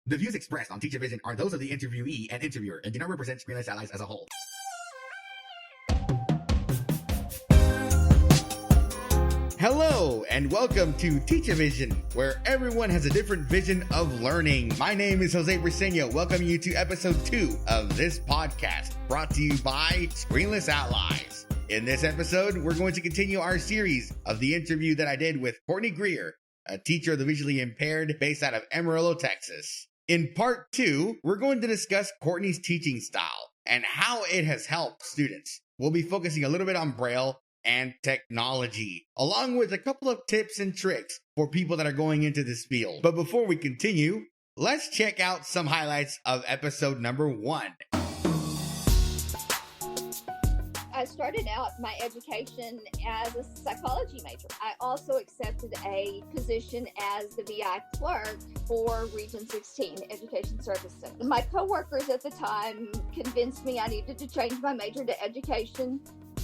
The views expressed on Teachavision are those of the interviewee and interviewer and do not represent Screenless Allies as a whole. Hello, and welcome to Teachavision, where everyone has a different vision of learning. My name is Jose Briseño, welcoming you to episode 2 of this podcast, brought to you by Screenless Allies. In this episode, we're going to continue our series of the interview that I did with Courtney Greer, a teacher of the visually impaired based out of Amarillo, Texas. In part 2, we're going to discuss Courtney's teaching style and how it has helped students. We'll be focusing a little bit on Braille and technology, along with a couple of tips and tricks for people that are going into this field. But before we continue, let's check out some highlights of episode number 1. I started out my education as a psychology major. I also accepted a position as the VI clerk for Region 16 Education Service Center. My coworkers at the time convinced me I needed to change my major to education.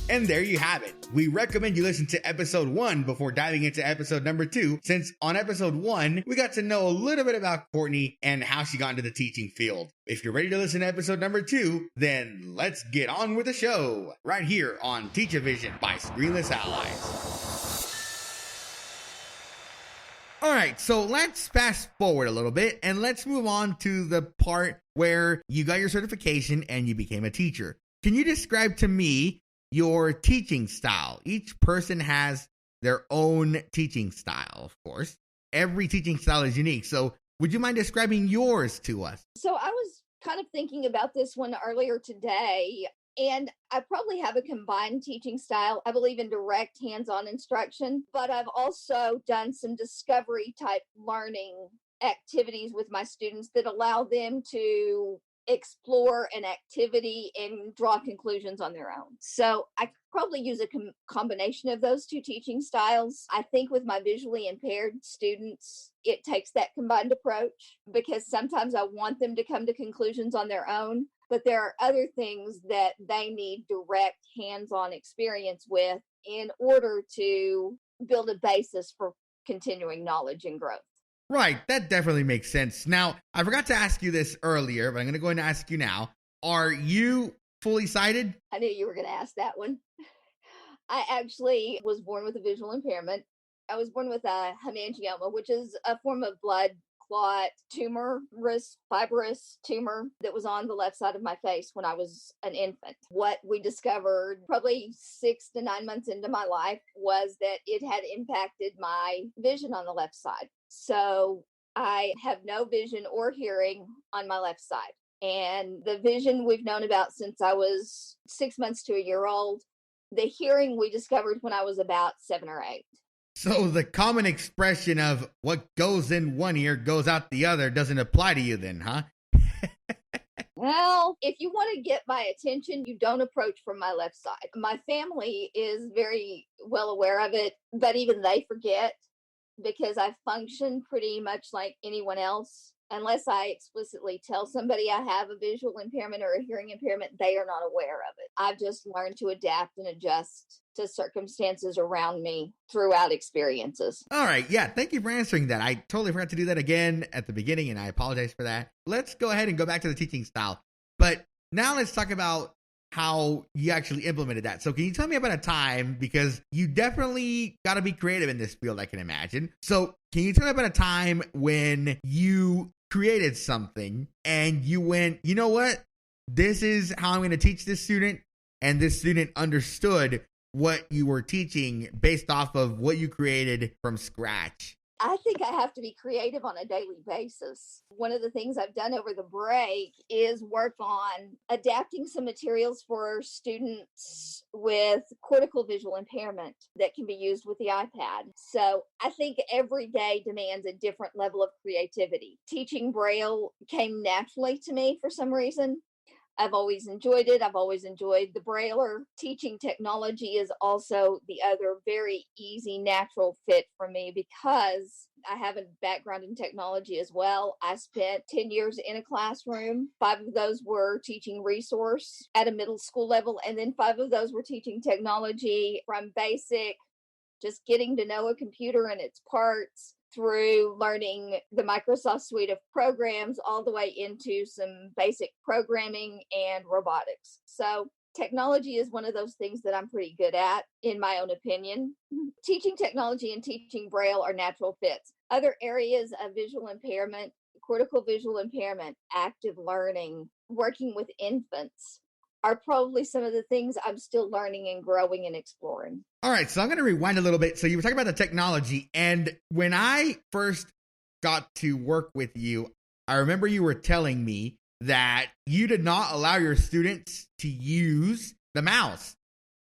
And there you have it. We recommend you listen to episode 1 before diving into episode number 2, since on episode 1, we got to know a little bit about Courtney and how she got into the teaching field. If you're ready to listen to episode number 2, then let's get on with the show, right here on Teachavision by Screenless Allies. All right, so let's fast forward a little bit and let's move on to the part where you got your certification and you became a teacher. Can you describe to me your teaching style? Each person has their own teaching style, of course. Every teaching style is unique. So would you mind describing yours to us? So I was kind of thinking about this one earlier today, and I probably have a combined teaching style. I believe in direct hands-on instruction, but I've also done some discovery type learning activities with my students that allow them to explore an activity and draw conclusions on their own. So I probably use a combination of those two teaching styles. I think with my visually impaired students, it takes that combined approach because sometimes I want them to come to conclusions on their own, but there are other things that they need direct hands-on experience with in order to build a basis for continuing knowledge and growth. Right, that definitely makes sense. Now, I forgot to ask you this earlier, but I'm going to go ahead and ask you now. Are you fully sighted? I knew you were going to ask that one. I actually was born with a visual impairment. I was born with a hemangioma, which is a form of blood clot fibrous tumor that was on the left side of my face when I was an infant. What we discovered probably 6 to 9 months into my life was that it had impacted my vision on the left side. So I have no vision or hearing on my left side. And the vision we've known about since I was 6 months to a year old. The hearing we discovered when I was about 7 or 8. So the common expression of what goes in one ear goes out the other doesn't apply to you then, huh? Well, if you want to get my attention, you don't approach from my left side. My family is very well aware of it, but even they forget because I function pretty much like anyone else. Unless I explicitly tell somebody I have a visual impairment or a hearing impairment, they are not aware of it. I've just learned to adapt and adjust to circumstances around me throughout experiences. All right. Yeah. Thank you for answering that. I totally forgot to do that again at the beginning, and I apologize for that. Let's go ahead and go back to the teaching style. But now let's talk about how you actually implemented that. So can you tell me about a time, because you definitely got to be creative in this field, I can imagine. So can you tell me about a time when you created something and you went, you know what, this is how I'm going to teach this student, and this student understood what you were teaching based off of what you created from scratch? I think I have to be creative on a daily basis. One of the things I've done over the break is work on adapting some materials for students with cortical visual impairment that can be used with the iPad. So I think every day demands a different level of creativity. Teaching Braille came naturally to me for some reason. I've always enjoyed it. I've always enjoyed the Brailler. Teaching technology is also the other very easy, natural fit for me because I have a background in technology as well. I spent 10 years in a classroom. 5 of those were teaching resource at a middle school level, and then 5 of those were teaching technology from basic, just getting to know a computer and its parts, through learning the Microsoft suite of programs all the way into some basic programming and robotics. So technology is one of those things that I'm pretty good at, in my own opinion. Teaching technology and teaching Braille are natural fits. Other areas of visual impairment, cortical visual impairment, active learning, working with infants, are probably some of the things I'm still learning and growing and exploring. All right, so I'm going to rewind a little bit. So you were talking about the technology, and when I first got to work with you, I remember you were telling me that you did not allow your students to use the mouse.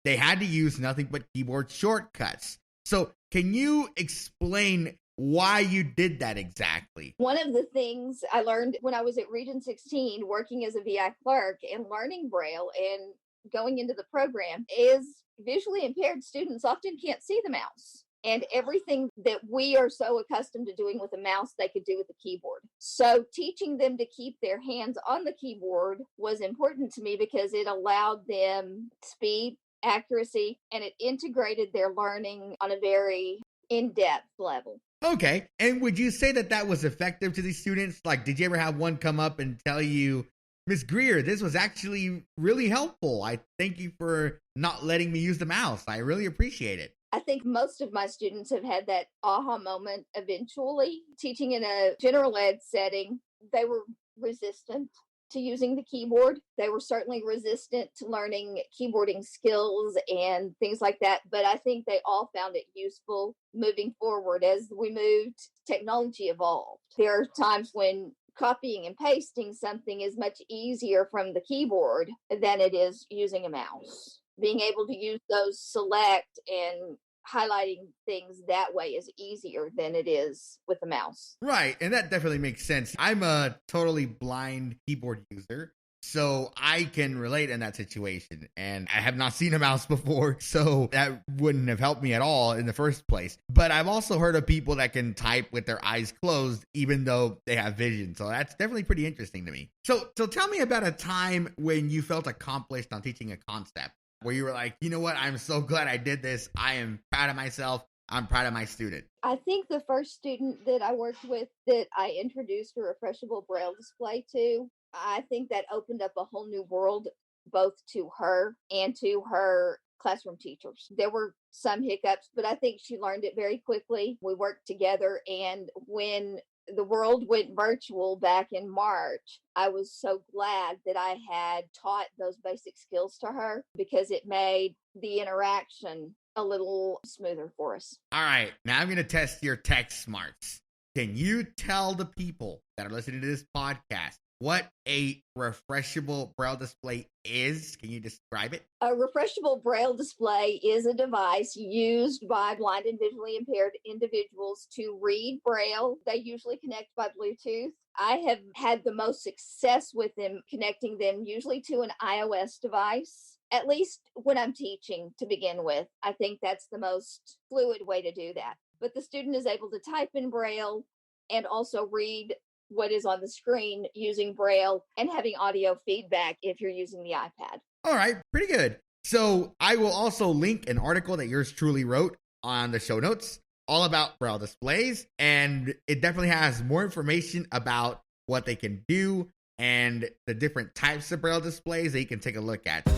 They had to use nothing but keyboard shortcuts. So can you explain why you did that exactly? One of the things I learned when I was at Region 16, working as a VI clerk and learning Braille and going into the program, is visually impaired students often can't see the mouse. And everything that we are so accustomed to doing with a mouse, they could do with a keyboard. So teaching them to keep their hands on the keyboard was important to me because it allowed them speed, accuracy, and it integrated their learning on a very in-depth level. Okay. And would you say that that was effective to these students? Like, did you ever have one come up and tell you, Miss Greer, this was actually really helpful. I thank you for not letting me use the mouse. I really appreciate it. I think most of my students have had that aha moment eventually. Teaching in a general ed setting, they were resistant to using the keyboard. They were certainly resistant to learning keyboarding skills and things like that. But I think they all found it useful moving forward as we moved. Technology evolved. There are times when copying and pasting something is much easier from the keyboard than it is using a mouse. Being able to use those select and highlighting things that way is easier than it is with a mouse. Right. And that definitely makes sense. I'm a totally blind keyboard user, so I can relate in that situation. And I have not seen a mouse before, so that wouldn't have helped me at all in the first place. But I've also heard of people that can type with their eyes closed, even though they have vision. So that's definitely pretty interesting to me. So tell me about a time when you felt accomplished on teaching a concept, where you were like, you know what, I'm so glad I did this. I am proud of myself. I'm proud of my student. I think the first student that I worked with that I introduced a refreshable Braille display to, I think that opened up a whole new world, both to her and to her classroom teachers. There were some hiccups, but I think she learned it very quickly. We worked together, and when the world went virtual back in March, I was so glad that I had taught those basic skills to her because it made the interaction a little smoother for us. All right, now I'm going to test your tech smarts. Can you tell the people that are listening to this podcast what a refreshable Braille display is? Can you describe it? A refreshable Braille display is a device used by blind and visually impaired individuals to read Braille. They usually connect by Bluetooth. I have had the most success with them connecting them usually to an iOS device, at least when I'm teaching to begin with. I think that's the most fluid way to do that. But the student is able to type in Braille and also read what is on the screen using Braille and having audio feedback if you're using the iPad. All right, pretty good. So I will also link an article that yours truly wrote on the show notes all about Braille displays, and it definitely has more information about what they can do and the different types of Braille displays that you can take a look at.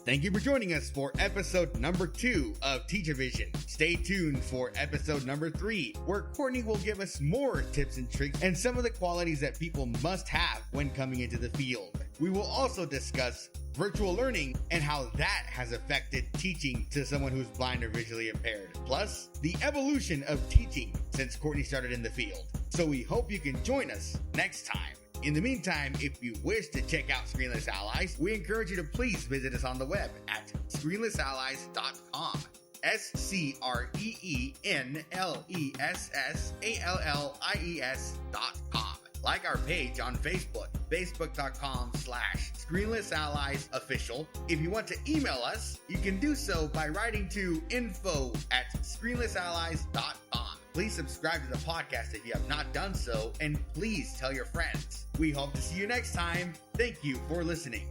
Thank you for joining us for episode number 2 of Teachavision. Stay tuned for episode number 3, where Courtney will give us more tips and tricks and some of the qualities that people must have when coming into the field. We will also discuss virtual learning and how that has affected teaching to someone who's blind or visually impaired. Plus, the evolution of teaching since Courtney started in the field. So we hope you can join us next time. In the meantime, if you wish to check out Screenless Allies, we encourage you to please visit us on the web at screenlessallies.com. SCREENLESSALLIES.com. Like our page on Facebook, facebook.com/ScreenlessAlliesOfficial. If you want to email us, you can do so by writing to info@screenlessallies.com. Please subscribe to the podcast if you have not done so, and please tell your friends. We hope to see you next time. Thank you for listening.